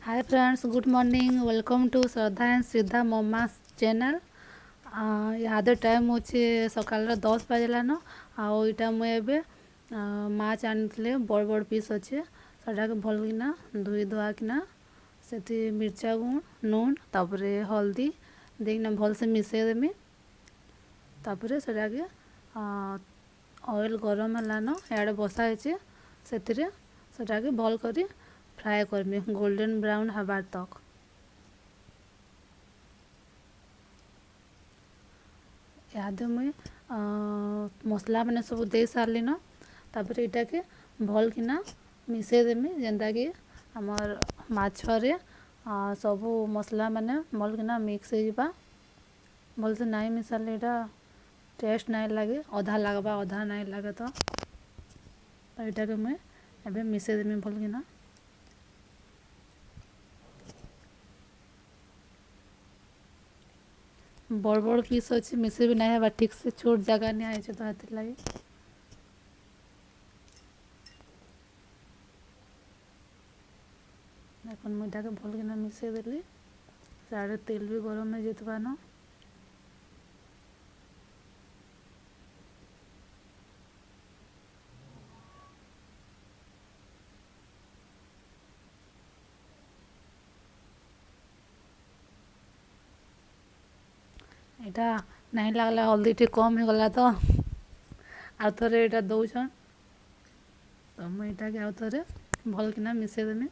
Hi friends, good morning. Welcome to Shraddha and Shraddha mamma's channel. इहादे time होचे सकाल 10 बाजलान। आईटा मुझे माछ आनी बड़ बड़ पीस अच्छे सेटा भल किना धोई धुआकिना से मिर्चा गुण नून तापरे हल्दी देखना भल से मिसई देमी। तापरे सेटा के ऑयल गरम हलान इे बसा सेटा के भल करी फ्राए करमी गोल्डन ब्राउन हबार तक। इहादे मुई मसला मैंने सब दे सारली न। तापर इटा के भल किना मिसई देमी जेनता कि आमर माछरे सबू मसला मैंने भल किना मिक्स हो भल से नहीं मिसाले इटा टेस्ट नहीं लगे, अधा लगवा अधा नहीं लगे। तो इटा के मुई एबे मिसई देमी भल किना। बड़ बड़ पीस अच्छे मिसे भी नहीं है ठीक से छोट जगह नहीं आए तो हाथ लगे। देखो मुझा के भल किना मिसई देली साढ़े तेल भी गरम हो जाता न। इटा नहीं लगला हल्दी टे कम हो गला तो आउ थे यहाँ दौन तो मुझे आउ थे भल किना मिसई देमी।